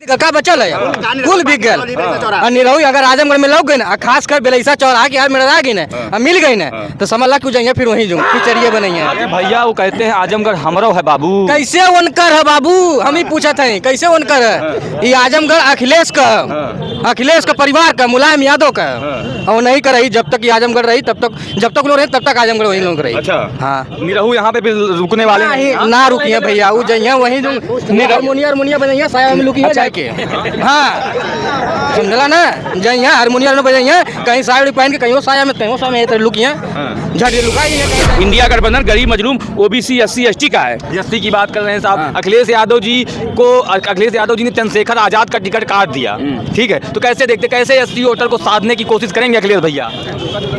का बचल है कुल बिक गया। निरहुई अगर आजमगढ़ में लग गई ना, खास कर बेलैसा चौराहा के यार मेरा आ गई ना, मिल गई ना, तो समझ ला क्यों जाएंगे फिर वहीं जो फिर चरिए बने भैया वो कहते हैं आजमगढ़ हमरो है बाबू। कैसे उनकर है बाबू, हम ही पूछा थे कैसे उनकर है। ये आजमगढ़ अखिलेश का परिवार का, मुलायम यादव का, और नहीं कर रही जब तक ये आजमगढ़ रही तब तक, जब तक लोग रहे तब तक आजमगढ़ वही लोग रही। अच्छा हाँ, निरहू यहाँ पे रुकने वाले ना रुकिए भैया, वो जाइए वहीं जो हारमोनिया बजाइए साया में लुकी जाके। हाँ समझला ना, जाइए हारमोनिया में बजाइए, कहीं साड़ी पहन के कहीं साया में लुकिए झड़िए लुकाई। इंडिया गठबंधन गरीब मजलूम ओबीसी SC ST का है। SC की बात कर रहे हैं साहब। अखिलेश यादव जी ने चंद्रशेखर आजाद का टिकट काट दिया, ठीक है, तो कैसे देखते, कैसे SC वोटर को साधने की कोशिश करेंगे अखिलेश भैया?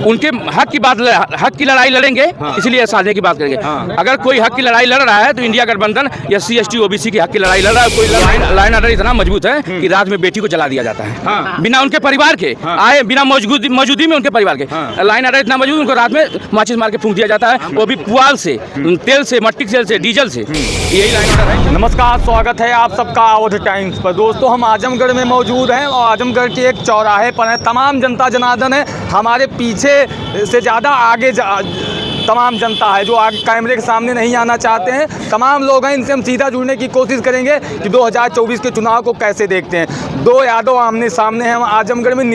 उनके हक की लड़ाई लड़ेंगे, इसलिए साधने की बात करेंगे। अगर कोई हक की लड़ाई लड़ रहा है तो इंडिया गठबंधन SC ST OBC की हक की लड़ाई लड़ रहा है। कोई लाइन ऑर्डर इतना मजबूत है कि रात में बेटी को जला दिया जाता है बिना उनके परिवार के आए, बिना मौजूदी में उनके परिवार के। लाइन ऑर्डर इतना मजबूत, उनको रात में माचिस मार के फूंक दिया जाता है, वो भी पुआल से, तेल से, मट्टी तेल से, डीजल से। यही लाइन ऑर्डर है। नमस्कार, स्वागत है आप सबका अवध टाइम्स पर। दोस्तों हम आजमगढ़ में मौजूद हैं और आजमगढ़ के एक चौराहे पर है। तमाम जनता जनार्दन है, हमारे पीछे से ज़्यादा आगे तमाम जनता है जो आगे कैमरे के सामने नहीं आना चाहते हैं। तमाम लोग हैं, इनसे हम सीधा जुड़ने की कोशिश करेंगे कि 2024 के चुनाव को कैसे देखते हैं। दो यादव आमने सामने हैं आजमगढ़ में,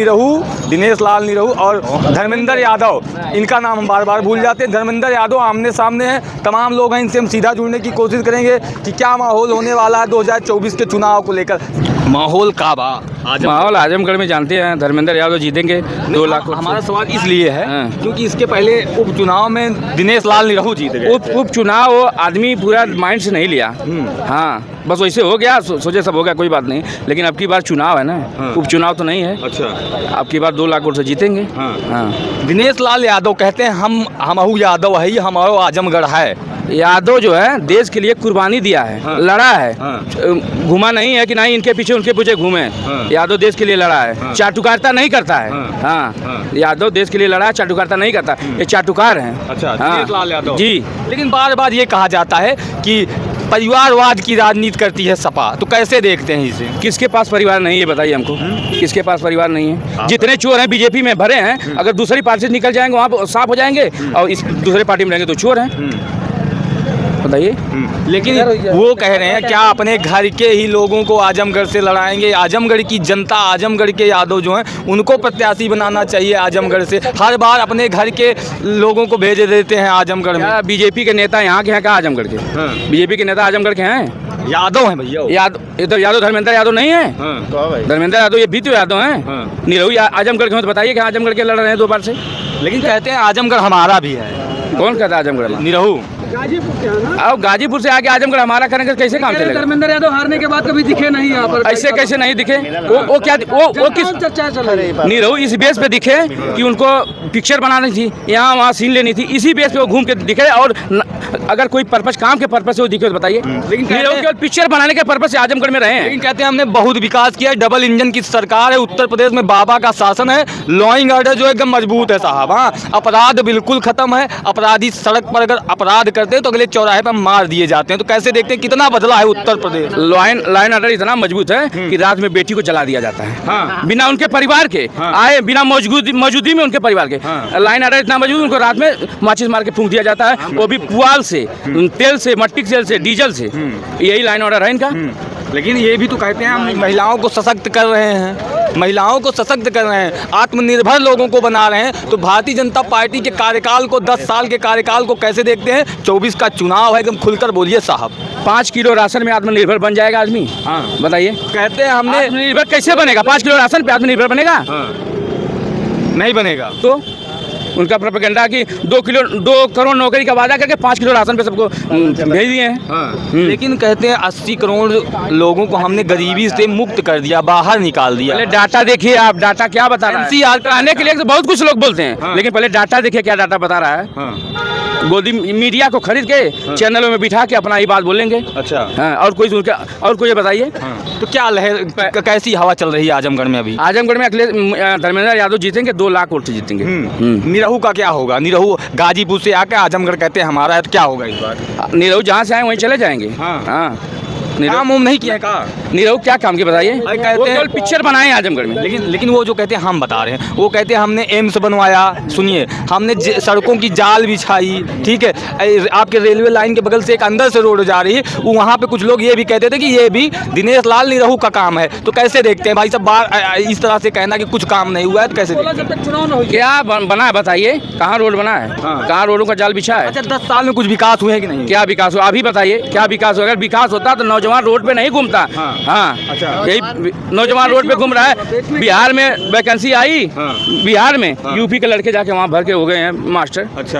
दिनेश लाल निरहू और धर्मेंद्र यादव, इनका नाम हम बार बार भूल जाते हैं। धर्मेंद्र यादव आमने सामने हैं, तमाम लोग हैं, इनसे हम सीधा जुड़ने की कोशिश करेंगे कि क्या माहौल होने वाला है 2024 के चुनाव को लेकर। माहौल का माहौल आजमगढ़ में जानते हैं, धर्मेंद्र यादव जीतेंगे 2 लाख। हमारा सवाल इसलिए है क्योंकि इसके पहले उपचुनाव में दिनेश लाल निरहू जीत गए। उपचुनाव आदमी पूरा माइंड से नहीं लिया। हाँ, बस वैसे हो गया, सोचे सब हो गया, कोई बात नहीं। लेकिन अब की बार चुनाव है ना, उपचुनाव तो नहीं है। अच्छा, अब की बार 2 लाख वोट से जीतेंगे। दिनेश लाल यादव कहते हैं हमहू यादव है, हमारो आजमगढ़ है। यादव जो है देश के लिए कुर्बानी दिया है, लड़ा है, घुमा नहीं है कि नहीं इनके पीछे उनके पीछे घूमे। यादव देश के लिए लड़ा है, चाटुकारिता नहीं करता है। हाँ, यादव देश के लिए लड़ा है, चाटुकारिता नहीं करता, ये चाटुकार हैं। अच्छा, दिनेश लाल यादव जी। लेकिन बार बार ये कहा जाता है कि परिवारवाद की राजनीति करती है सपा, तो कैसे देखते हैं इसे? किसके पास परिवार नहीं है बताइए हमको, किसके पास परिवार नहीं है? जितने चोर हैं बीजेपी में भरे हैं, अगर दूसरी पार्टी से निकल जाएंगे वहाँ साफ हो जाएंगे, और इस दूसरे पार्टी में रहेंगे तो चोर हैं, बताइए। लेकिन वो कह रहे हैं क्या अपने घर के ही लोगों को आजमगढ़ से लड़ाएंगे? आजमगढ़ की जनता, आजमगढ़ के यादव जो हैं उनको प्रत्याशी बनाना चाहिए आजमगढ़ से। हर बार अपने घर के लोगों को भेज देते हैं आजमगढ़ में। बीजेपी के नेता यहाँ के हैं क्या आजमगढ़ के? बीजेपी के नेता आजमगढ़ के हैं? यादव हैं भैया, यादव धर्मेंद्र यादव नहीं है? धर्मेंद्र यादव ये भी तो यादव हैं। निरहू आजमगढ़ के, तो बताइए कि आजमगढ़ के लड़ रहे हैं 2 बार से। लेकिन कहते हैं आजमगढ़ हमारा भी है। कौन कहता है आजमगढ़? निरहू अब गाजीपुर से आके आजमगढ़ हमारा करेंगे, कैसे काम चलेगा? धर्मेंद्र यादव हारने के बाद कभी दिखे नहीं यहाँ पर। ऐसे कैसे नहीं दिखे? वो किस चर्चा चल रही है? निरहू इस बेस पे दिखे कि उनको पिक्चर बनानी थी, यहाँ वहाँ सीन लेनी थी, इसी बेस पे वो घूम के दिखे। और अगर कोई पर्पस, काम के पर्पस से वो दिखे तो बताइए। लेकिन निरहू केवल पिक्चर बनाने के पर्पस से आजमगढ़ में रहे हैं। लेकिन कहते हैं हमने बहुत विकास किया है, डबल इंजन की सरकार है, उत्तर प्रदेश में बाबा का शासन है, लॉइंग ऑर्डर जो एकदम मजबूत है साहब। हाँ, अपराध बिल्कुल खत्म है, अपराधी सड़क पर अगर अपराध करते हैं तो अगले चौराहे पर मार दिए जाते हैं। तो कैसे देखते हैं कितना बदला है उत्तर प्रदेश? लाइन ऑर्डर इतना मजबूत है कि रात में बेटी को जला दिया जाता है बिना उनके परिवार के आए, बिना मौजूदी में उनके परिवार के। लाइन ऑर्डर इतना मजबूत, उनको रात में माचिस मार के फूंक दिया जाता है, वो भी पुआल से, तेल से, मट्टी तेल से, डीजल से। यही लाइन ऑर्डर है इनका। लेकिन ये भी तो कहते हैं हम महिलाओं को सशक्त कर रहे हैं, महिलाओं को सशक्त कर रहे हैं, आत्मनिर्भर लोगों को बना रहे हैं। तो भारतीय जनता पार्टी के कार्यकाल को, 10 साल के कार्यकाल को कैसे देखते हैं? 24 का चुनाव है, एकदम खुलकर बोलिए साहब। 5 किलो राशन में आत्मनिर्भर बन जाएगा आदमी? हाँ बताइए। कहते हैं हमने आत्मनिर्भर कैसे बनेगा? 5 किलो राशन पे आत्मनिर्भर बनेगा? नहीं बनेगा। तो उनका प्रोपेगेंडा कि 2 करोड़ नौकरी का वादा करके 5 किलो राशन पे सबको भेज दिए हैं। लेकिन कहते हैं 80 करोड़ लोगों को हमने गरीबी से मुक्त कर दिया, बाहर निकाल दिया। पहले डाटा देखिए आप, डाटा क्या बता रहा है? NCR आने के लिए तो बहुत कुछ लोग बोलते हैं, लेकिन पहले डाटा देखिए क्या डाटा बता रहा है। गोदी मीडिया को खरीद के चैनलों में बिठा के अपना ही बात बोलेंगे। अच्छा, हाँ, और कोई ये बताइए। तो क्या लहर, कैसी हवा चल रही है आजमगढ़ में अभी? आजमगढ़ में अखिलेश धर्मेंद्र यादव जीतेंगे, 2 लाख वोट से जीतेंगे। निरहू का क्या होगा? निरहू गाजीपुर से आके आजमगढ़ कहते हैं हमारा है, तो क्या होगा इस बार? निरहू जहाँ से आए वहीं चले जाएंगे। हाँ। काम उम नहीं किया का? निरहु क्या काम के बताइए? अरे कहते वो हैं- केवल पिक्चर बनाए हैं आजमगढ़ में। लेकिन वो जो कहते हैं, हम बता रहे हैं, वो कहते हैं हमने एम्स बनवाया, सुनिए, हमने सड़कों की जाल बिछाई, ठीक है, आपके रेलवे लाइन के बगल से एक अंदर से रोड जा रही है, वहाँ पे कुछ लोग ये भी कहते थे कि ये भी दिनेश लाल निरहु का काम है। तो कैसे देखते हैं भाई साहब, बार इस तरह से कहना कि कुछ काम नहीं हुआ है, तो कैसे देखते हैं? क्या बना है बताइए? कहाँ रोड बना है? हाँ। कहाँ रोडों का जाल बिछा है? अच्छा, 10 साल में कुछ विकास हुए हैं कि नहीं? क्या विकास हुआ अभी बताइए? क्या विकास हुआ? अगर विकास होता तो नौजवान रोड पे नहीं घूमता। हाँ। हाँ, अच्छा। यही नौजवान रोड पे घूम रहा है। बिहार में वैकेंसी आई, हाँ। बिहार में हाँ। यूपी के लड़के जाके वहाँ भर के हो गए हैं मास्टर। अच्छा,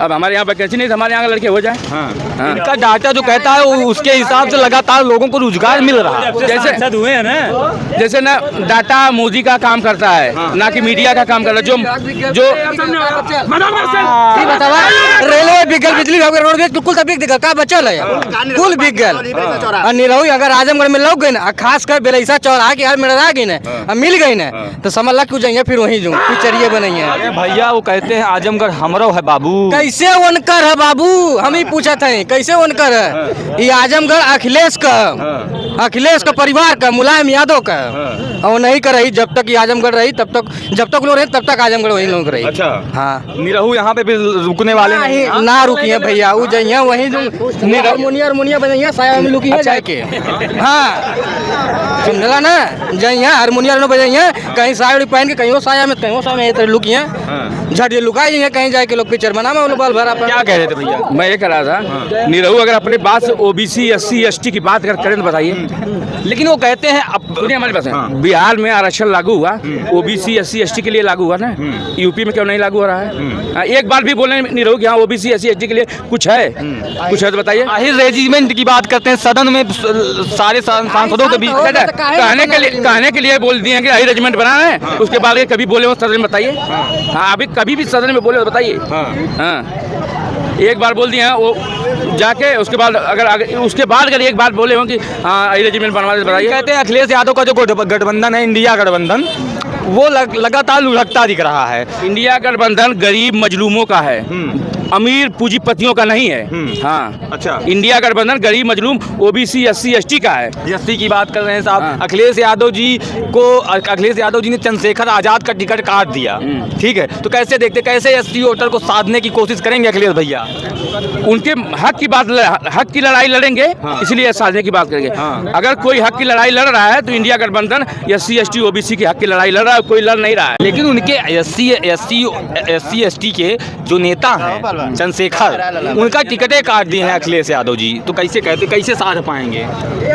अब हमारे यहाँ वैकेंसी नहीं, तो हमारे यहाँ के लड़के हो जाए। हाँ। हाँ। इनका डाटा जो कहता है उसके हिसाब से लगातार लोगों को रोजगार मिल रहा है। जैसे हुए हैं ना, जैसे ना डाटा मोदी का काम करता है, ना कि मीडिया का काम करता है। जो ई बतावा रेलवे बिक गल, बिजली हो गई, रोडवेज कुल तो बिक गल, का बचल है? कुल बिक गल। और निरहु अगर आजमगढ़ में लग गई ना, खास कर बेलैसा चौराहा के हाल में रह गई ना, मिल गई ना, तो समझ ला क्यों जाइए फिर वहीं जाऊँ, पिक्चरिए बनइए। अरे भैया, वो कहते हैं आजमगढ़ हमरो है बाबू। कैसे उनकर है बाबू? हम ही पूछत हैं कैसे उनकर है? ये आजमगढ़ अखिलेश का परिवार का, मुलायम यादव का, और नहीं कर रही। जब तक ये आजमगढ़ रही तब तक, जब तक लोग रहे तब तक आजमगढ़ वही लोग रही। अच्छा, हाँ, निरहु यहाँ पे भी रुकने वाले नहीं। नहीं ना रुकिए भैया, वो जाइए वहीं हारमोनिया बजाइए, साया में लुकिए जाके। हाँ, समझला ना? जाइए हारमोनिया बजाइए, कहीं साड़ी पहन के कहीं साया में लुकिए, झट लुका जाइए कहीं जाके, लोग पिक्चर बना बाल भरा। क्या कह रहे थे भैया? मैं ये कह रहा था, निरहु अगर अपने बात से ओबीसी SC ST की बात करें तो बताइए। लेकिन वो कहते हैं सुनिए हमारी बात, बिहार में आरक्षण लागू हुआ, ओबीसी SC ST के लिए लागू हुआ ना, यूपी में क्यों नहीं लागू हो रहा है? एक बार भी बोले निरहु कि हाँ ओबीसी SC ST के लिए कुछ है, कुछ है तो बताइए। आहिर रेजिमेंट की बात करते हैं, सदन में सारे सांसदों के बीच कहने के लिए बोल दिए कि हाई रेजिमेंट बनाना है, उसके बाद कभी बोले वो सदन में बताइए। हाँ, अभी कभी भी सदन में बोले तो बताइए। हाँ, एक बार बोल दिए हैं वो जाके, उसके बाद अगर एक बार बोले हो कि हाँ हाई रेजिमेंट बनवा दे बताइए। कहते हैं अखिलेश यादव का जो गठबंधन है, इंडिया गठबंधन, वो लगातार लुढ़कता दिख रहा है। इंडिया गठबंधन गरीब मजलूमों का है, अमीर पूंजीपतियों का नहीं है। हाँ, अच्छा, इंडिया गठबंधन गरीब मजलूम ओबीसी SC ST का है। एससी की बात कर रहे हैं साहब। हाँ। अखिलेश यादव जी ने चंद्रशेखर आजाद का टिकट काट दिया, ठीक है, तो कैसे देखते, कैसे SC वोटर को साधने की कोशिश करेंगे अखिलेश भैया? उनके हक की लड़ाई लड़ेंगे। हाँ। इसलिए साझे की बात करेंगे। हाँ। अगर कोई हक की लड़ाई लड़ रहा है तो इंडिया गठबंधन SC ST OBC की हक की लड़ाई लड़ रहा है, कोई लड़ नहीं रहा है। लेकिन उनके SC ST के जो नेता हैं चंद्रशेखर, उनका टिकटें काट दिए हैं अखिलेश यादव जी, तो कैसे साध पाएंगे?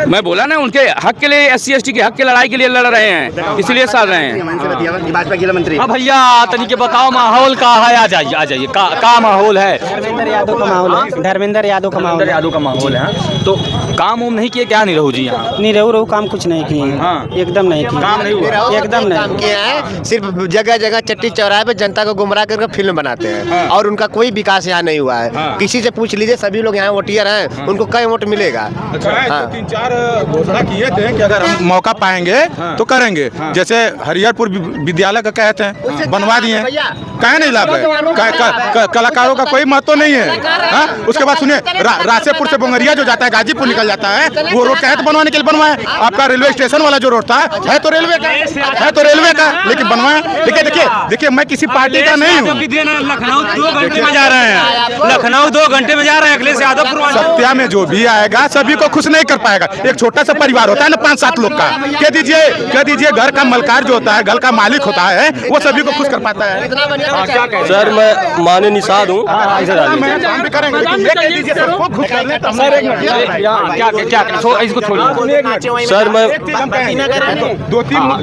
मैं बोला ना, उनके हक के लिए SC ST के हक की लड़ाई के लिए लड़ रहे हैं, इसलिए साध रहे हैं। भाजपा के मंत्री। हाँ भैया, तनी के बताओ माहौल का है, आ जाइए का माहौल है? धर्मेंद्र यादव का माहौल है, धर्मेंद्र यादव का माहौल है। यादव का माहौल है। तो काम उम नहीं किए क्या निरहु जी यहाँ? नहीं, रहू काम कुछ नहीं किए हैं। हाँ। एकदम नहीं किए, काम नहीं हुआ, एकदम काम नहीं। किए हैं, सिर्फ जगह जगह चट्टी चौराहे पे जनता को गुमराह करके फिल्म बनाते हैं। हाँ। और उनका कोई विकास यहाँ नहीं हुआ है। हाँ। किसी से पूछ लीजिए, सभी लोग यहाँ वोटियर हैं, उनको कई वोट मिलेगा। हाँ। 3-4 घोषणा किए थे कि अगर हम मौका पाएंगे तो करेंगे। जैसे हरिहरपुर विद्यालय का कहते हैं, बनवा दिए, कहीं नहीं लाभ है, कलाकारों का कोई महत्व नहीं है। हाँ? उसके बाद सुनिए, रासेपुर से बोंगरिया जो जाता है, गाजीपुर निकल जाता है, वो रोड कहे तो बनवाने के लिए बनवाए। आपका रेलवे स्टेशन वाला जो रोड था, है तो रेलवे का, लेकिन बनवाए। देखिए मैं किसी पार्टी का नहीं हूँ। लखनऊ 2 घंटे में जा रहे हैं अखिलेश यादव। सत्या में जो भी आएगा सभी को खुश नहीं कर पाएगा। एक छोटा सा परिवार होता है ना, 5-7 लोग का, कह दीजिए घर का मलकार जो होता है, घर का मालिक होता है, वो सभी को खुश कर पाता है। सर मैं माने निषाद हूँ। इसको छोड़िए सर मैं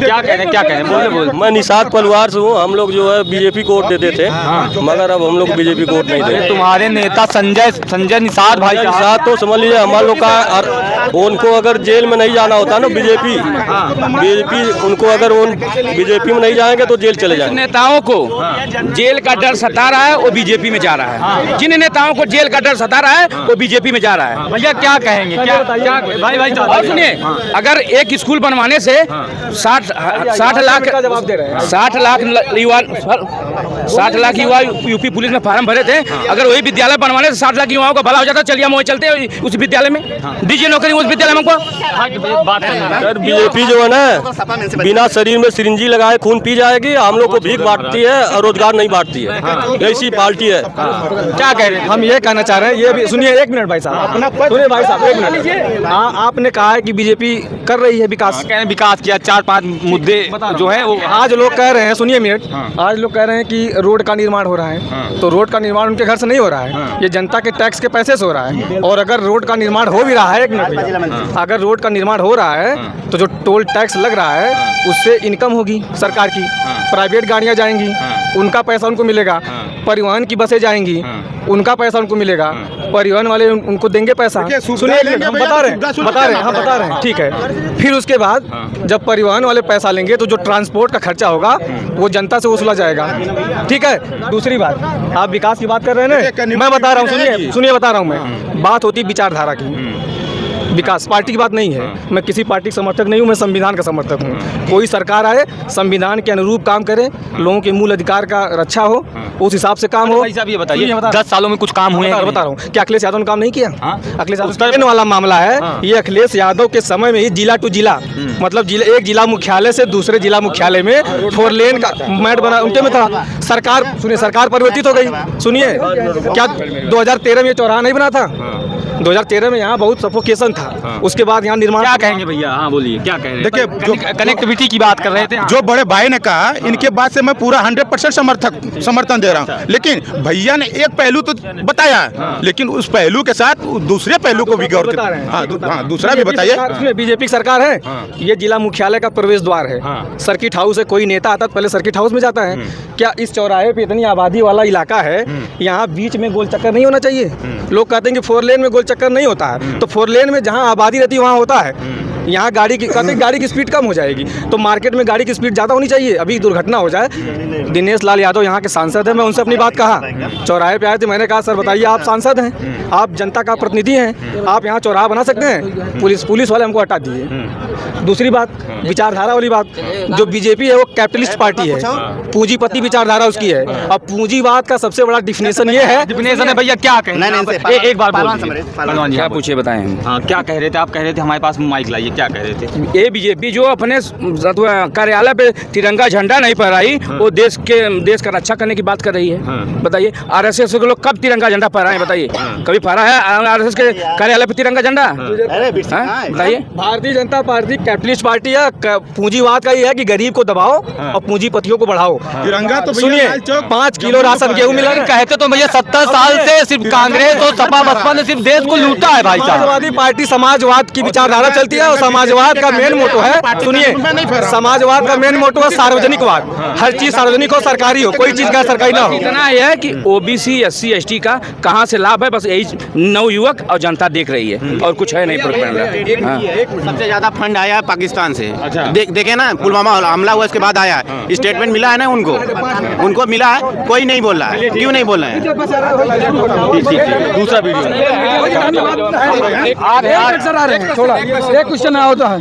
क्या कह रहे बोले मैं निषाद परिवार से हूँ। हम लोग जो है बीजेपी को वोट देते थे, मगर अब हम लोग बीजेपी को वोट नहीं देते। तुम्हारे नेता संजय निषाद भाई निषाद तो समझ लीजिए हमारे लोग का, उनको अगर जेल में नहीं जाना होता ना बीजेपी उनको अगर वो बीजेपी में नहीं जाएंगे तो जेल चले जाएंगे। नेताओं को जेल का डर सता रहा है, वो बीजेपी में जा रहा है। जिन नेताओं को जेल का डर सता रहा है वो बीजेपी में जा रहा है। भैया क्या कहेंगे? क्या भाई और सुनिए, अगर एक स्कूल बनवाने से 60 लाख युवा यूपी पुलिस में फार्म भरे थे, हैं। अगर वही विद्यालय बनवाने से 60 लाख युवाओं का भला हो जाता, चलिए हम वही चलते हैं उस विद्यालय में, दीजिए नौकरी उस विद्यालय में हमको। सर बीजेपी जो है ना बिना शरीर में सिरिंजी लगाए खून पी जाएगी, हम लोग को भीख बांटती है और रोजगार नहीं बांटती है, ऐसी पार्टी है। क्या कह रहे हैं? हम ये कहना चाह रहे हैं, ये भी सुनिए, एक मिनट भाई साहब, सुनिए भाई साहब, एक मिनट। हाँ, आपने कहा है कि बीजेपी कर रही है विकास, कह रहे हैं विकास किया, 4-5 मुद्दे जो है वो आज लोग कह रहे हैं, सुनिए मिनट, आज लोग कह रहे हैं कि रोड का निर्माण हो रहा है, तो रोड का निर्माण उनके घर से नहीं हो रहा है, ये जनता के टैक्स के पैसे से हो रहा है। और अगर रोड का निर्माण हो भी रहा है, एक मिनट, अगर रोड का निर्माण हो रहा है तो जो टोल टैक्स लग रहा है उससे इनकम होगी सरकार की, प्राइवेट गाड़ियाँ जाएंगी, उनका पैसा उनको मिलेगा, परिवहन की बसें जाएंगी, उनका पैसा उनको मिलेगा, परिवहन वाले उनको देंगे पैसा। सुनिए, हम बता रहे हैं, ठीक है। फिर उसके बाद जब परिवहन वाले पैसा लेंगे तो जो ट्रांसपोर्ट का खर्चा होगा वो जनता से वसूला जाएगा, ठीक है। दूसरी बात, आप विकास की बात कर रहे हैं ना, मैं बता रहा हूँ, सुनिए बता रहा हूँ मैं, बात होती विचारधारा की, विकास पार्टी की बात नहीं है। मैं किसी पार्टी का समर्थक नहीं हूँ, मैं संविधान का समर्थक हूँ। कोई सरकार आए संविधान के अनुरूप काम करे, लोगों के मूल अधिकार का रक्षा हो, उस हिसाब से काम हो। ये बताइए 10 सालों में कुछ काम हुए हैं? बता रहा हूँ, क्या अखिलेश यादव ने काम नहीं किया? अखिलेश यादव वाला मामला है ये, अखिलेश यादव के समय में ही जिला टू जिला, मतलब एक जिला मुख्यालय से दूसरे जिला मुख्यालय में 4 लेन का मैट बना, उनके में था। सरकार, सुनिए, सरकार परिवर्तित हो गई। सुनिए, क्या 2013 में ये चौराहा नहीं बना था? 2013 में यहाँ बहुत सफोकेशन था, उसके बाद यहाँ निर्माण। क्या कहेंगे भैया? हाँ बोलिए, क्या कह रहे हैं? देखिए, जो कनेक्टिविटी की बात कर रहे थे, जो बड़े भाई ने कहा, इनके बात से मैं पूरा 100% समर्थन दे रहा हूँ। लेकिन भैया ने एक पहलू तो बताया, लेकिन उस पहलू के साथ दूसरे पहलू को भी गौर हाँ, दूसरा भी बताइए। बीजेपी सरकार है, ये जिला मुख्यालय का प्रवेश द्वार है, सर्किट हाउस है, कोई नेता आता तो पहले सर्किट हाउस में जाता है। क्या इस चौराहे पे इतनी आबादी वाला इलाका है, यहाँ बीच में गोल चक्कर नहीं होना चाहिए? लोग कहते हैं कि 4 लेन में गोल चक्कर नहीं होता है, तो 4 लेन में जहाँ आबादी रहती है वहाँ होता है। यहाँ गाड़ी की स्पीड कम हो जाएगी, तो मार्केट में गाड़ी की स्पीड ज़्यादा होनी चाहिए। अभी दुर्घटना हो जाए, दिनेश लाल यादव यहाँ के सांसद हैं, मैं उनसे अपनी बात कहा, चौराहे पे आए थे, मैंने कहा सर बताइए, आप सांसद हैं, आप जनता का प्रतिनिधि हैं, आप यहाँ चौराहा बना सकते हैं? पुलिस वाले हमको हटा दिए। दूसरी बात, विचारधारा वाली बात, जो बीजेपी है वो कैपिटलिस्ट पार्टी है, पूंजीपति विचारधारा उसकी है। अब पूंजीवाद का सबसे बड़ा डिफिनेशन ये है, भैया क्या कहें? एक बार पहलवान क्या पूछे बताएं हम? हाँ, क्या कह रहे थे आप? कह रहे थे हमारे पास माइक लाइए, क्या कह रहे थे? ये बीजेपी जो अपने कार्यालय पे तिरंगा झंडा नहीं फहराई, वो देश का रक्षा करने की बात कर रही है। बताइए, आरएसएस के लोग कब तिरंगा झंडा फहराए? बताइए, कभी फहरा है आरएसएस के कार्यालय पे तिरंगा झंडा? बताइए। Bharatiya Janata party capitalist party है, पूंजीवाद का ये है कि गरीब को दबाओ और पूंजीपतियों को बढ़ाओ। तिरंगा तो सुनिए, 5 किलो राशन गेहूँ मिला, कहते तो भैया 70 साल से सिर्फ कांग्रेस और सपा बसपा ने सिर्फ देश को लूटा है भाई साहब। समाजवादी पार्टी समाजवाद की विचारधारा चलती है, और समाजवाद का मेन मोटो है, सुनिए, समाजवाद का मेन मोटो है सार्वजनिकवाद। हर चीज सार्वजनिक हो, सरकारी हो, कोई चीज का सरकारी ना हो। इतना है कि ओबीसी SC ST का कहाँ से लाभ है, बस यही नवयुवक और जनता देख रही है, और कुछ है नहीं। सबसे ज्यादा फंड आया है पाकिस्तान से। देखे ना, पुलवामा हमला हुआ, इसके बाद आया है, स्टेटमेंट मिला है ना उनको मिला है, कोई नहीं बोल रहा है। क्यों नहीं बोल रहे हैं? दूसरा वीडियो सर आ रहे हैं, थोड़ा एक क्वेश्चन होता है,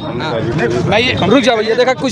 रुक जाओ, ये देखा कुछ